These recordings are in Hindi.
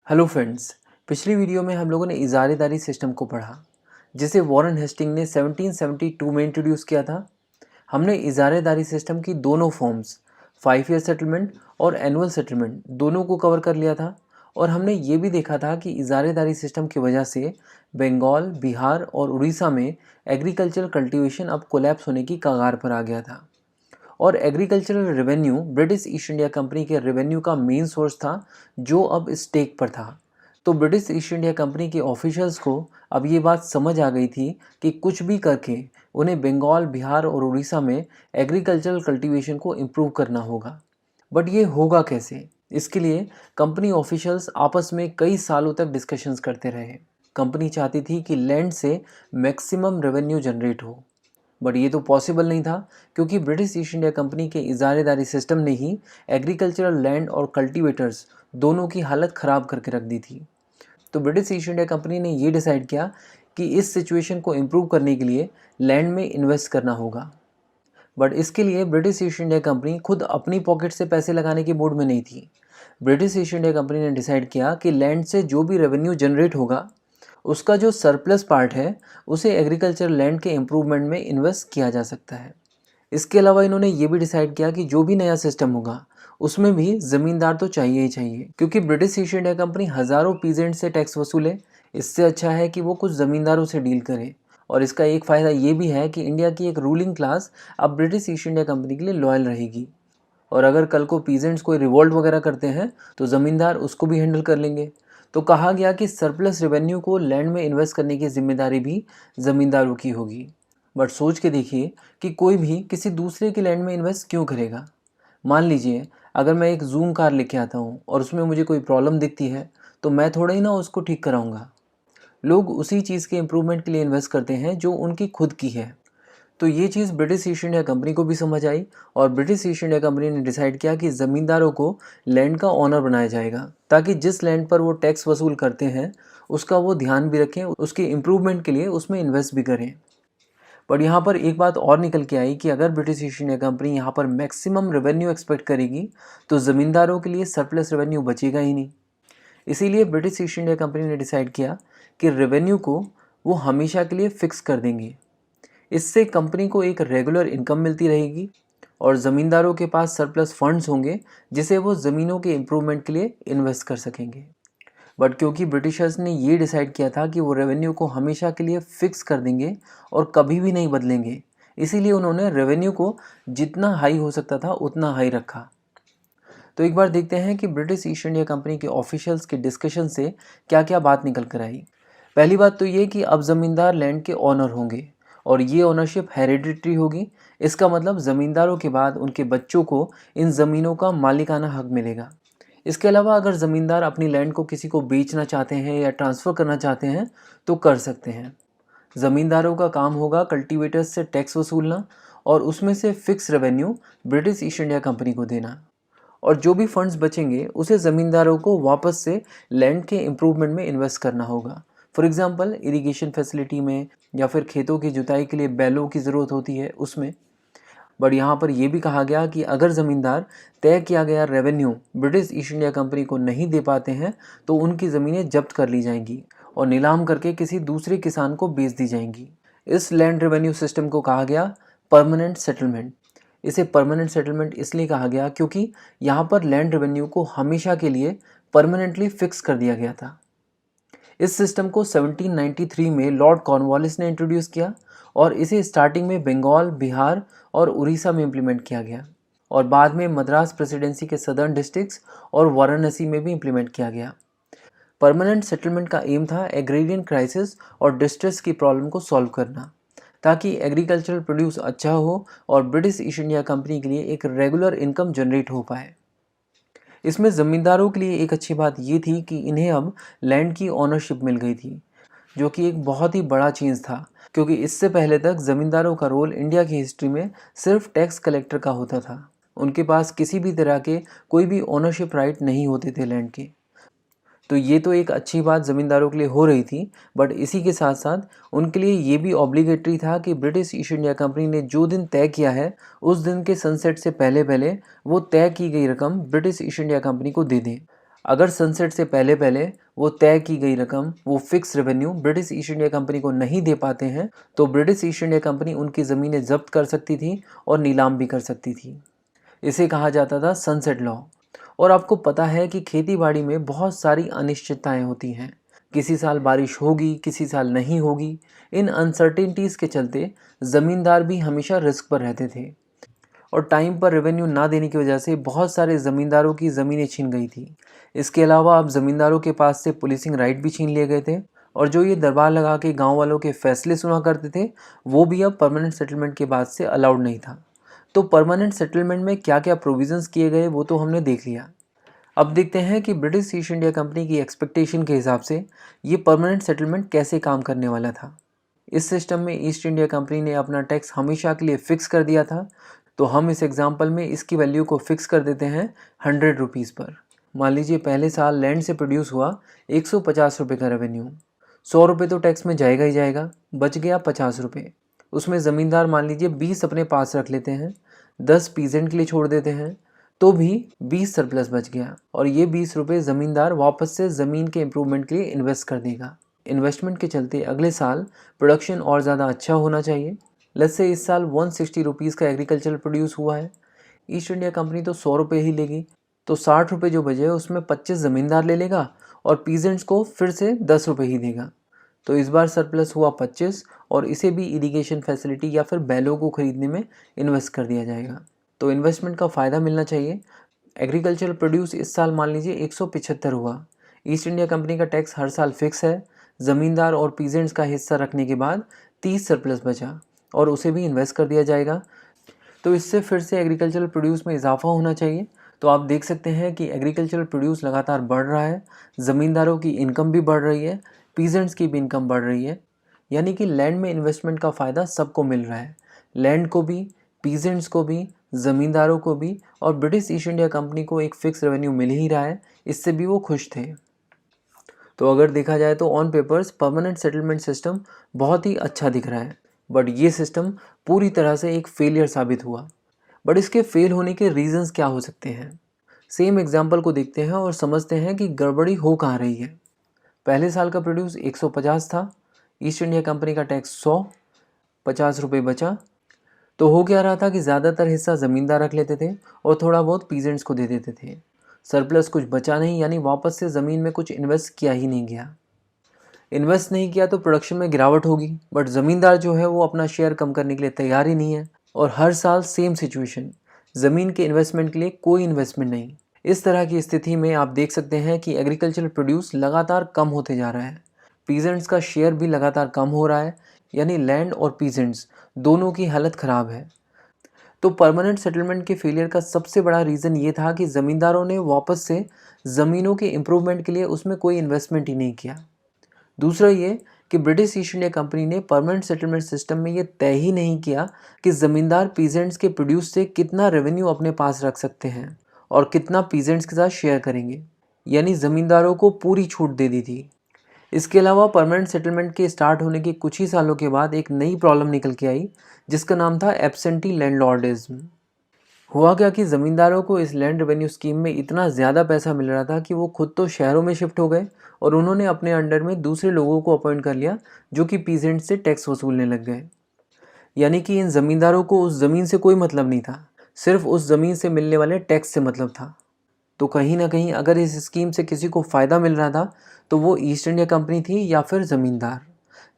Hello friends. पिछली वीडियो में हम लोगों ने इजारेदारी सिस्टम को पढ़ा जिसे वॉरेन हेस्टिंग ने 1772 में इंट्रोड्यूस किया था। हमने इजारेदारी सिस्टम की दोनों फॉर्म्स 5 ईयर सेटलमेंट और एनुअल सेटलमेंट दोनों को कवर कर लिया था। और हमने ये भी देखा था कि इजारेदारी सिस्टम की वजह से बंगाल, बिहार और उड़ीसा में एग्रीकल्चरल कल्टीवेशन अब कोलैप्स होने की कगार पर आ गया था। और agricultural revenue British east India company के रेवेन्यू का मेन सोर्स था, जो अब स्टेक पर था। तो ब्रिटिश ईस्ट इंडिया कंपनी के ऑफिशियल्स को अब ये बात समझ आ गई थी कि कुछ भी करके उन्हें बंगाल, बिहार और उड़ीसा में एग्रीकल्चरल कल्टीवेशन को इम्प्रूव करना होगा। बट ये होगा कैसे? इसके लिए कंपनी ऑफिशियल्स आपस में कई सालों तक डिस्कशंस करते रहे। कंपनी चाहती थी कि लैंड से मैक्सिमम रेवेन्यू जनरेट हो, बट ये तो पॉसिबल नहीं था, क्योंकि ब्रिटिश ईस्ट इंडिया कंपनी के इजारेदारी सिस्टम ने ही एग्रीकल्चरल लैंड और कल्टीवेटर्स दोनों की हालत ख़राब करके रख दी थी। तो ब्रिटिश ईस्ट इंडिया कंपनी ने ये डिसाइड किया कि इस सिचुएशन को इम्प्रूव करने के लिए लैंड में इन्वेस्ट करना होगा। बट इसके लिए ब्रिटिश ईस्ट इंडिया कंपनी खुद अपनी पॉकेट से पैसे लगाने के मूड में नहीं थी। ब्रिटिश ईस्ट इंडिया कंपनी ने डिसाइड किया कि लैंड से जो भी रेवेन्यू जनरेट होगा, उसका जो सरप्लस पार्ट है उसे एग्रीकल्चर लैंड के इम्प्रूवमेंट में इन्वेस्ट किया जा सकता है। इसके अलावा इन्होंने ये भी डिसाइड किया कि जो भी नया सिस्टम होगा उसमें भी ज़मींदार तो चाहिए ही चाहिए, क्योंकि ब्रिटिश ईस्ट इंडिया कंपनी हज़ारों पीजेंट से टैक्स वसूले। इससे अच्छा है कि वो कुछ ज़मींदारों से डील करे। और इसका एक फ़ायदा ये भी है कि इंडिया की एक रूलिंग क्लास अब ब्रिटिश ईस्ट इंडिया कंपनी के लिए लॉयल रहेगी। और अगर कल को पीजेंट्स कोई रिवोल्ट वगैरह करते हैं तो ज़मींदार उसको भी हैंडल कर लेंगे। तो कहा गया कि सरप्लस रेवेन्यू को लैंड में इन्वेस्ट करने की जिम्मेदारी भी ज़मींदारों की होगी। बट सोच के देखिए कि कोई भी किसी दूसरे के लैंड में इन्वेस्ट क्यों करेगा। मान लीजिए अगर मैं एक जूम कार लेके आता हूँ और उसमें मुझे कोई प्रॉब्लम दिखती है, तो मैं थोड़ा ही ना उसको ठीक कराऊंगा। लोग उसी चीज़ के इम्प्रूवमेंट के लिए इन्वेस्ट करते हैं जो उनकी खुद की है। तो ये चीज़ ब्रिटिश ईस्ट इंडिया कंपनी को भी समझ आई, और ब्रिटिश ईस्ट इंडिया कंपनी ने डिसाइड किया कि ज़मींदारों को लैंड का ऑनर बनाया जाएगा, ताकि जिस लैंड पर वो टैक्स वसूल करते हैं उसका वो ध्यान भी रखें, उसके इम्प्रूवमेंट के लिए उसमें इन्वेस्ट भी करें। पर यहाँ पर एक बात और निकल के आई कि अगर ब्रिटिश ईस्ट इंडिया कंपनी यहाँ पर मैक्सिमम रेवेन्यू एक्सपेक्ट करेगी तो ज़मींदारों के लिए सरप्लस रेवेन्यू बचेगा ही नहीं। इसीलिए ब्रिटिश ईस्ट इंडिया कंपनी ने डिसाइड किया कि रेवेन्यू को वो हमेशा के लिए फिक्स कर देंगे। इससे कंपनी को एक रेगुलर इनकम मिलती रहेगी और ज़मींदारों के पास सरप्लस फंड्स होंगे जिसे वो ज़मीनों के इम्प्रूवमेंट के लिए इन्वेस्ट कर सकेंगे। बट क्योंकि ब्रिटिशर्स ने ये डिसाइड किया था कि वो रेवेन्यू को हमेशा के लिए फिक्स कर देंगे और कभी भी नहीं बदलेंगे, इसीलिए उन्होंने रेवेन्यू को जितना हाई हो सकता था उतना हाई रखा। तो एक बार देखते हैं कि ब्रिटिश ईस्ट इंडिया कंपनी के ऑफिशियल्स के डिस्कशन से क्या क्या बात निकल कर आई। पहली बात तो ये कि अब ज़मींदार लैंड के ऑनर होंगे और ये ओनरशिप हेरिडिटरी होगी। इसका मतलब ज़मींदारों के बाद उनके बच्चों को इन ज़मीनों का मालिकाना हक मिलेगा। इसके अलावा अगर ज़मींदार अपनी लैंड को किसी को बेचना चाहते हैं या ट्रांसफ़र करना चाहते हैं तो कर सकते हैं। ज़मींदारों का काम होगा कल्टीवेटर्स से टैक्स वसूलना और उसमें से fix revenue British east India company को देना। और जो भी फंड्स बचेंगे उसे ज़मींदारों को वापस से लैंड के इम्प्रूवमेंट में इन्वेस्ट करना होगा। फॉर एग्ज़ाम्पल इरिगेशन फैसिलिटी में, या फिर खेतों की जुताई के लिए बैलों की ज़रूरत होती है उसमें। बट यहाँ पर यह भी कहा गया कि अगर ज़मींदार तय किया गया revenue British east India company को नहीं दे पाते हैं तो उनकी ज़मीनें जब्त कर ली जाएंगी और नीलाम करके किसी दूसरे किसान को बेच दी जाएंगी। इस लैंड रेवेन्यू सिस्टम को कहा गया परमानेंट सेटलमेंट। इसे परमानेंट सेटलमेंट इसलिए कहा गया क्योंकि यहाँ पर लैंड रेवेन्यू को हमेशा के लिए परमानेंटली फिक्स कर दिया गया था। इस सिस्टम को 1793 में लॉर्ड कॉर्नवालिस ने इंट्रोड्यूस किया और इसे स्टार्टिंग में बंगाल, बिहार और उड़ीसा में इम्प्लीमेंट किया गया और बाद में मद्रास प्रेसिडेंसी के सदर्न डिस्ट्रिक्ट्स और वाराणसी में भी इम्प्लीमेंट किया गया। परमानेंट सेटलमेंट का एम था एग्रेरियन क्राइसिस और डिस्ट्रेस की प्रॉब्लम को सॉल्व करना, ताकि एग्रीकल्चरल प्रोड्यूस अच्छा हो और ब्रिटिश ईस्ट इंडिया कंपनी के लिए एक रेगुलर इनकम जनरेट हो पाए। इसमें ज़मींदारों के लिए एक अच्छी बात ये थी कि इन्हें अब लैंड की ओनरशिप मिल गई थी, जो कि एक बहुत ही बड़ा चेंज था, क्योंकि इससे पहले तक ज़मींदारों का रोल इंडिया की हिस्ट्री में सिर्फ टैक्स कलेक्टर का होता था। उनके पास किसी भी तरह के कोई भी ओनरशिप राइट नहीं होते थे लैंड के। तो ये तो एक अच्छी बात ज़मींदारों के लिए हो रही थी, बट इसी के साथ साथ उनके लिए ये भी ऑब्लिगेटरी था कि ब्रिटिश ईस्ट इंडिया कंपनी ने जो दिन तय किया है उस दिन के सनसेट से पहले पहले वो तय की गई रकम ब्रिटिश ईस्ट इंडिया कंपनी को दे दें। अगर सनसेट से पहले पहले वो तय की गई रकम, वो fix revenue British east India company को नहीं दे पाते हैं तो ब्रिटिश ईस्ट इंडिया कंपनी उनकी ज़मीनें जब्त कर सकती थी और नीलाम भी कर सकती थी। इसे कहा जाता था सनसेट लॉ। और आपको पता है कि खेती बाड़ी में बहुत सारी अनिश्चितताएं होती हैं। किसी साल बारिश होगी, किसी साल नहीं होगी। इन अनसर्टेनिटीज़ के चलते ज़मींदार भी हमेशा रिस्क पर रहते थे और टाइम पर रेवेन्यू ना देने की वजह से बहुत सारे ज़मींदारों की ज़मीनें छीन गई थी। इसके अलावा अब ज़मींदारों के पास से पुलिसिंग राइट भी छीन लिए गए थे और जो ये दरबार लगा के गांव वालों के फैसले सुना करते थे वो भी अब परमानेंट सेटलमेंट के बाद से अलाउड नहीं था। तो परमानेंट सेटलमेंट में क्या क्या प्रोविजंस किए गए वो तो हमने देख लिया। अब देखते हैं कि ब्रिटिश ईस्ट इंडिया कंपनी की एक्सपेक्टेशन के हिसाब से ये परमानेंट सेटलमेंट कैसे काम करने वाला था। इस सिस्टम में ईस्ट इंडिया कंपनी ने अपना टैक्स हमेशा के लिए फिक्स कर दिया था। तो हम इस एग्जाम्पल में इसकी वैल्यू को फिक्स कर देते हैं 100 रुपीज़ पर। मान लीजिए पहले साल लैंड से प्रोड्यूस हुआ 150 रुपये का रेवेन्यू। 100 रुपये तो टैक्स में जाएगा ही जाएगा, बच गया 50 रुपये। उसमें ज़मींदार मान लीजिए 20 अपने पास रख लेते हैं, 10 पीजेंट के लिए छोड़ देते हैं, तो भी 20 सरप्लस बच गया और ये 20 रुपये ज़मींदार वापस से ज़मीन के इम्प्रूवमेंट के लिए इन्वेस्ट कर देगा। इन्वेस्टमेंट के चलते अगले साल प्रोडक्शन और ज़्यादा अच्छा होना चाहिए। लेट्स से इस साल 160 रुपीज़ का एग्रीकल्चर प्रोड्यूस हुआ है। ईस्ट इंडिया कंपनी तो 100 रुपये ही लेगी, तो 60 रुपये जो बचे उसमें 25 ज़मींदार ले लेगा और पीजेंट्स को फिर से 10 रुपये ही देगा। तो इस बार सरप्लस हुआ 25 और इसे भी इरिगेशन फैसिलिटी या फिर बैलों को खरीदने में इन्वेस्ट कर दिया जाएगा। तो इन्वेस्टमेंट का फ़ायदा मिलना चाहिए। एग्रीकल्चर प्रोड्यूस इस साल मान लीजिए 175 हुआ। ईस्ट इंडिया कंपनी का टैक्स हर साल फिक्स है। ज़मींदार और पीजेंट्स का हिस्सा रखने के बाद 30 सरप्लस बचा और उसे भी इन्वेस्ट कर दिया जाएगा। तो इससे फिर से एग्रीकल्चरल प्रोड्यूस में इजाफा होना चाहिए। तो आप देख सकते हैं कि एग्रीकल्चरल प्रोड्यूस लगातार बढ़ रहा है, ज़मींदारों की इनकम भी बढ़ रही है, पीजेंट्स की भी इनकम बढ़ रही है। यानी कि लैंड में इन्वेस्टमेंट का फ़ायदा सबको मिल रहा है, लैंड को भी, पीजेंट्स को भी, ज़मींदारों को भी, और ब्रिटिश ईस्ट इंडिया कंपनी को एक फ़िक्स रेवेन्यू मिल ही रहा है, इससे भी वो खुश थे। तो अगर देखा जाए तो on papers permanent settlement system बहुत ही अच्छा दिख रहा है, बट ये सिस्टम पूरी तरह से एक फेलियर साबित हुआ। बट इसके फेल होने के रीजंस क्या हो सकते हैं? सेम एग्जाम्पल को देखते हैं और समझते हैं कि गड़बड़ी हो कहाँ रही है। पहले साल का प्रोड्यूस 150 था, ईस्ट इंडिया कंपनी का टैक्स 100, 50 रुपये बचा। तो हो क्या रहा था कि ज़्यादातर हिस्सा ज़मींदार रख लेते थे और थोड़ा बहुत पीजेंट्स को दे देते थे। सरप्लस कुछ बचा नहीं, यानी वापस से ज़मीन में कुछ इन्वेस्ट किया ही नहीं गया। इन्वेस्ट नहीं किया तो प्रोडक्शन में गिरावट होगी, बट ज़मींदार जो है वो अपना शेयर कम करने के लिए तैयार ही नहीं है। और हर साल सेम सिचुएशन, ज़मीन के इन्वेस्टमेंट के लिए कोई इन्वेस्टमेंट नहीं। इस तरह की स्थिति में आप देख सकते हैं कि एग्रीकल्चरल प्रोड्यूस लगातार कम होते जा रहा है, पीजेंट्स का शेयर भी लगातार कम हो रहा है, यानी लैंड और पीजेंट्स दोनों की हालत ख़राब है। तो परमानेंट सेटलमेंट के फेलियर का सबसे बड़ा रीज़न ये था कि ज़मींदारों ने वापस से ज़मीनों के इम्प्रूवमेंट के लिए उसमें कोई इन्वेस्टमेंट ही नहीं किया। दूसरा ये कि ब्रिटिश ईस्ट इंडिया कंपनी ने परमानेंट सेटलमेंट सिस्टम में ये तय ही नहीं किया कि ज़मींदार पीजेंट्स के प्रोड्यूस से कितना रेवेन्यू अपने पास रख सकते हैं और कितना पीजेंट्स के साथ शेयर करेंगे, यानी ज़मींदारों को पूरी छूट दे दी थी। इसके अलावा परमानेंट सेटलमेंट के स्टार्ट होने के कुछ ही सालों के बाद एक नई प्रॉब्लम निकल के आई, जिसका नाम था एब्सेंटी लैंडलॉर्डिज्म। हुआ क्या कि ज़मींदारों को इस लैंड रेवेन्यू स्कीम में इतना ज़्यादा पैसा मिल रहा था कि वो खुद तो शहरों में शिफ्ट हो गए और उन्होंने अपने अंडर में दूसरे लोगों को अपॉइंट कर लिया जो कि पीजेंट से टैक्स वसूलने लग गए। यानी कि इन ज़मींदारों को उस ज़मीन से कोई मतलब नहीं था, सिर्फ उस ज़मीन से मिलने वाले टैक्स से मतलब था। तो कहीं ना कहीं अगर इस स्कीम से किसी को फ़ायदा मिल रहा था तो वो ईस्ट इंडिया कंपनी थी या फिर ज़मींदार।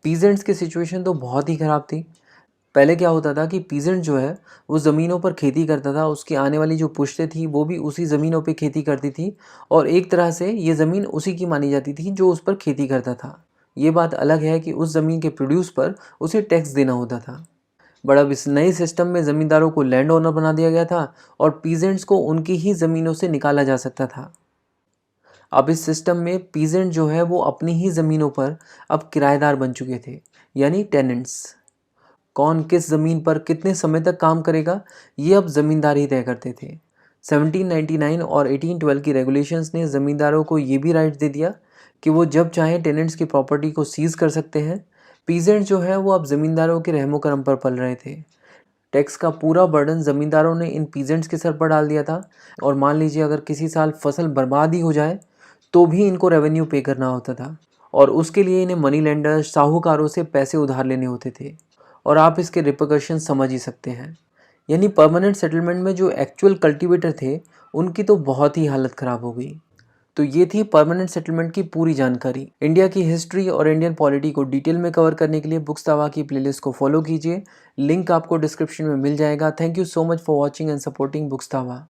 पीजेंट्स की सिचुएशन तो बहुत ही ख़राब थी। पहले क्या होता था कि पीजेंट जो है वो ज़मीनों पर खेती करता था, उसकी आने वाली जो पुश्तें थी वो भी उसी ज़मीनों पे खेती करती थी और एक तरह से ये ज़मीन उसी की मानी जाती थी जो उस पर खेती करता था। ये बात अलग है कि उस ज़मीन के प्रोड्यूस पर उसे टैक्स देना होता था। बट अब इस नए सिस्टम में ज़मींदारों को लैंड ओनर बना दिया गया था और पीजेंट्स को उनकी ही ज़मीनों से निकाला जा सकता था। अब इस सिस्टम में पीजेंट जो है वो अपनी ही ज़मीनों पर अब किराएदार बन चुके थे, यानी टेनेंट्स। कौन किस ज़मीन पर कितने समय तक काम करेगा ये अब ज़मींदार ही तय करते थे। 1799 और 1812 की रेगुलेशंस ने ज़मींदारों को ये भी राइट दे दिया कि वो जब चाहें टेनेंट्स की प्रॉपर्टी को सीज़ कर सकते हैं। पीजेंट जो है वो अब ज़मींदारों के रहमो करम पर पल रहे थे। टैक्स का पूरा बर्डन ज़मींदारों ने इन पीजेंट्स के सर पर डाल दिया था और मान लीजिए अगर किसी साल फसल बर्बाद ही हो जाए तो भी इनको रेवेन्यू पे करना होता था और उसके लिए इन्हें मनी लेंडर साहूकारों से पैसे उधार लेने होते थे और आप इसके रिपरकशन समझ ही सकते हैं। यानी परमानेंट सेटलमेंट में जो एक्चुअल कल्टीवेटर थे उनकी तो बहुत ही हालत ख़राब हो गई। तो ये थी परमानेंट सेटलमेंट की पूरी जानकारी। इंडिया की हिस्ट्री और इंडियन पॉलिटी को डिटेल में कवर करने के लिए बुक्सतावा की प्लेलिस्ट को फॉलो कीजिए। लिंक आपको डिस्क्रिप्शन में मिल जाएगा। Thank you so much for watching and supporting बुक्सतावा।